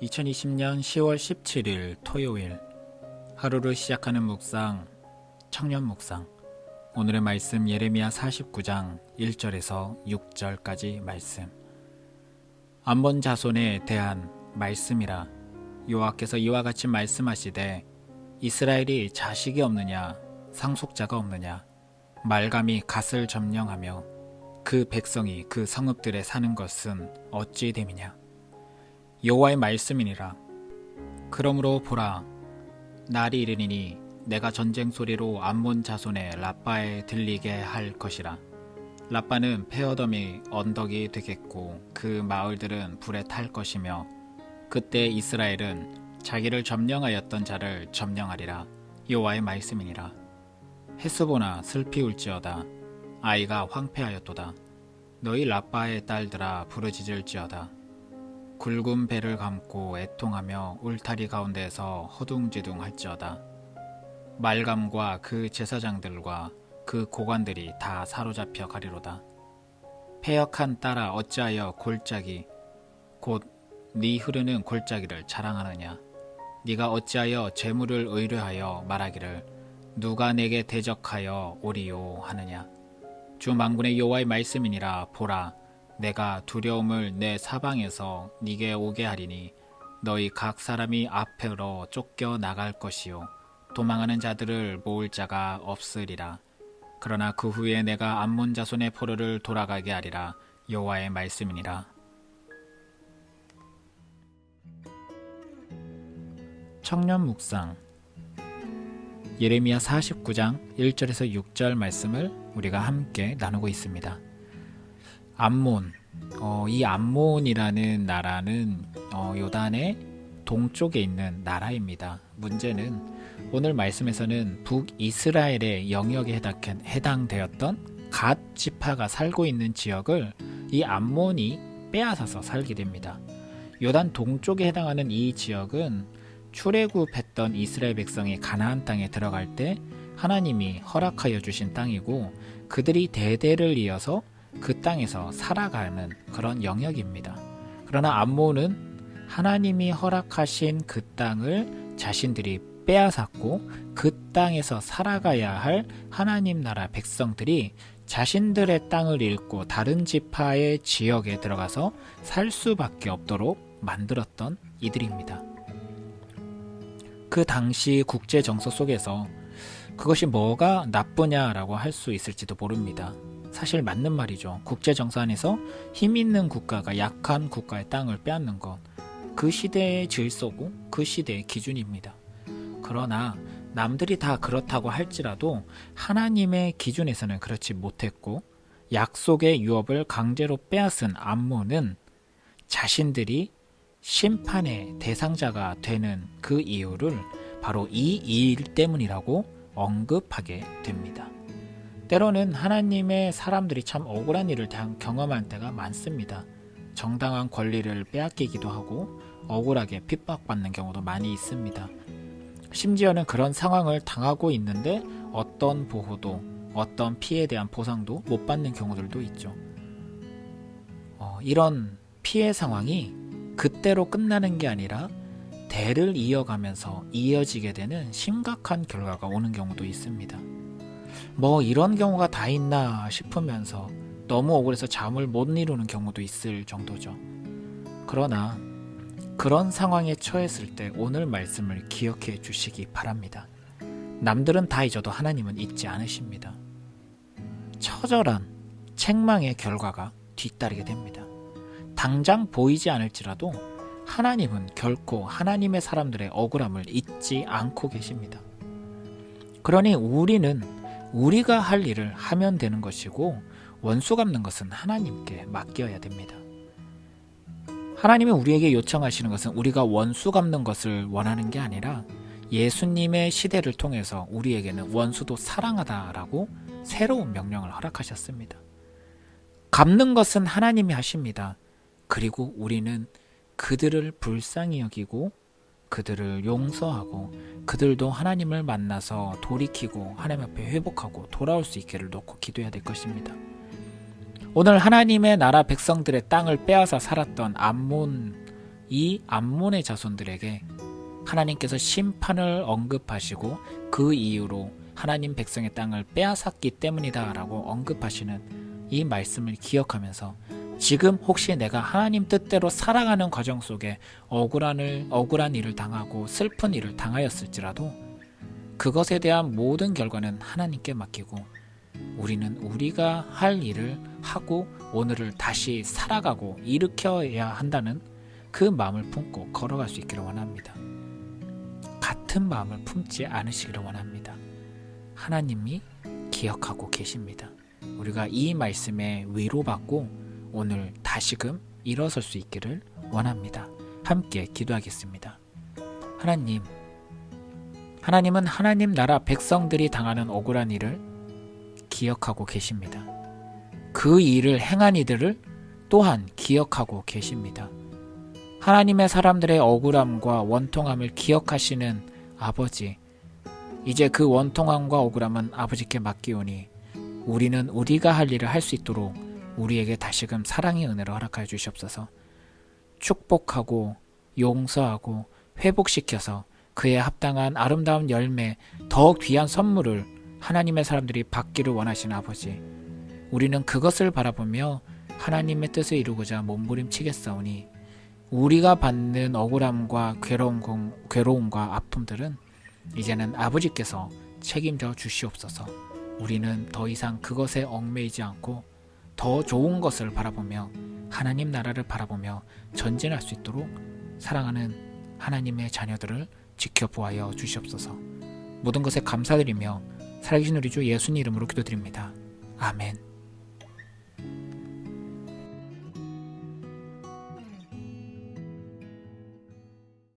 2020년 10월 17일 토요일 하루를 시작하는 묵상, 청년 묵상. 오늘의 말씀 예레미야 49장 1절에서 6절까지 말씀. 암몬 자손에 대한 말씀이라. 여호와께서 이와 같이 말씀하시되 이스라엘이 자식이 없느냐 상속자가 없느냐 말감이 갓을 점령하며 그 백성이 그 성읍들에 사는 것은 어찌 됨이냐. 여호와의 말씀이니라. 그러므로 보라, 날이 이르니니 내가 전쟁 소리로 암몬 자손의 라빠에 들리게 할 것이라. 라빠는 페어덤이 언덕이 되겠고 그 마을들은 불에 탈 것이며 그때 이스라엘은 자기를 점령하였던 자를 점령하리라. 여호와의 말씀이니라. 헤스보나 슬피 울지어다. 아이가 황폐하였도다. 너희 라빠의 딸들아 부르짖을지어다. 굵은 배를 감고 애통하며 울타리 가운데에서 허둥지둥 할지어다. 말감과 그 제사장들과 그 고관들이 다 사로잡혀 가리로다. 패역한 딸아 어찌하여 골짜기 곧 네 흐르는 골짜기를 자랑하느냐. 네가 어찌하여 재물을 의뢰하여 말하기를 누가 내게 대적하여 오리요 하느냐. 주 만군의 여호와의 말씀이니라. 보라, 내가 두려움을 내 사방에서 네게 오게 하리니 너희 각 사람이 앞으로 쫓겨 나갈 것이요 도망하는 자들을 모을 자가 없으리라. 그러나 그 후에 내가 암몬 자손의 포로를 돌아가게 하리라. 여호와의 말씀이니라. 청년 묵상. 예레미야 49장 1절에서 6절 말씀을 우리가 함께 나누고 있습니다. 암몬, 이 암몬이라는 나라는 요단의 동쪽에 있는 나라입니다. 문제는 오늘 말씀에서는 북이스라엘의 영역에 해당되었던 갓 지파가 살고 있는 지역을 이 암몬이 빼앗아서 살게 됩니다. 요단 동쪽에 해당하는 이 지역은 출애굽했던 이스라엘 백성이 가나안 땅에 들어갈 때 하나님이 허락하여 주신 땅이고 그들이 대대를 이어서 그 땅에서 살아가는 그런 영역입니다. 그러나 암몬은 하나님이 허락하신 그 땅을 자신들이 빼앗았고 그 땅에서 살아가야 할 하나님 나라 백성들이 자신들의 땅을 잃고 다른 지파의 지역에 들어가서 살 수밖에 없도록 만들었던 이들입니다. 그 당시 국제 정서 속에서 그것이 뭐가 나쁘냐라고 할 수 있을지도 모릅니다. 사실 맞는 말이죠. 국제 정서 안에서 힘 있는 국가가 약한 국가의 땅을 빼앗는 것, 그 시대의 질서고 그 시대의 기준입니다. 그러나 남들이 다 그렇다고 할지라도 하나님의 기준에서는 그렇지 못했고 약속의 유업을 강제로 빼앗은 암몬은 자신들이 심판의 대상자가 되는 그 이유를 바로 이 일 때문이라고 언급하게 됩니다. 때로는 하나님의 사람들이 참 억울한 일을 경험할 때가 많습니다. 정당한 권리를 빼앗기기도 하고 억울하게 핍박받는 경우도 많이 있습니다. 심지어는 그런 상황을 당하고 있는데 어떤 보호도, 어떤 피해에 대한 보상도 못 받는 경우들도 있죠. 이런 피해 상황이 그때로 끝나는 게 아니라 대를 이어가면서 이어지게 되는 심각한 결과가 오는 경우도 있습니다. 뭐 이런 경우가 다 있나 싶으면서 너무 억울해서 잠을 못 이루는 경우도 있을 정도죠. 그러나 그런 상황에 처했을 때 오늘 말씀을 기억해 주시기 바랍니다. 남들은 다 잊어도 하나님은 잊지 않으십니다. 처절한 책망의 결과가 뒤따르게 됩니다. 당장 보이지 않을지라도 하나님은 결코 하나님의 사람들의 억울함을 잊지 않고 계십니다. 그러니 우리는 우리가 할 일을 하면 되는 것이고 원수 갚는 것은 하나님께 맡겨야 됩니다. 하나님이 우리에게 요청하시는 것은 우리가 원수 갚는 것을 원하는 게 아니라 예수님의 시대를 통해서 우리에게는 원수도 사랑하다라고 새로운 명령을 허락하셨습니다. 갚는 것은 하나님이 하십니다. 그리고 우리는 그들을 불쌍히 여기고 그들을 용서하고 그들도 하나님을 만나서 돌이키고 하나님 앞에 회복하고 돌아올 수 있기를 놓고 기도해야 될 것입니다. 오늘 하나님의 나라 백성들의 땅을 빼앗아 살았던 암몬 이 암몬의 자손들에게 하나님께서 심판을 언급하시고 그 이유로 하나님 백성의 땅을 빼앗았기 때문이다 라고 언급하시는 이 말씀을 기억하면서 지금 혹시 내가 하나님 뜻대로 살아가는 과정 속에 억울한 일을 당하고 슬픈 일을 당하였을지라도 그것에 대한 모든 결과는 하나님께 맡기고 우리는 우리가 할 일을 하고 오늘을 다시 살아가고 일으켜야 한다는 그 마음을 품고 걸어갈 수 있기를 원합니다. 같은 마음을 품지 않으시기를 원합니다. 하나님이 기억하고 계십니다. 우리가 이 말씀에 위로받고 오늘 다시금 일어설 수 있기를 원합니다. 함께 기도하겠습니다. 하나님은 하나님 나라 백성들이 당하는 억울한 일을 기억하고 계십니다. 그 일을 행한 이들을 또한 기억하고 계십니다. 하나님의 사람들의 억울함과 원통함을 기억하시는 아버지, 이제 그 원통함과 억울함은 아버지께 맡기오니 우리는 우리가 할 일을 할 수 있도록 우리에게 다시금 사랑의 은혜로 허락하여 주시옵소서. 축복하고 용서하고 회복시켜서 그에 합당한 아름다운 열매, 더욱 귀한 선물을 하나님의 사람들이 받기를 원하시는 아버지, 우리는 그것을 바라보며 하나님의 뜻을 이루고자 몸부림치겠사오니 우리가 받는 억울함과 괴로움과 아픔들은 이제는 아버지께서 책임져 주시옵소서. 우리는 더 이상 그것에 얽매이지 않고 더 좋은 것을 바라보며 하나님 나라를 바라보며 전진할 수 있도록 사랑하는 하나님의 자녀들을 지켜보아여 주시옵소서. 모든 것에 감사드리며 살아계신 우리 주 예수님 이름으로 기도드립니다. 아멘.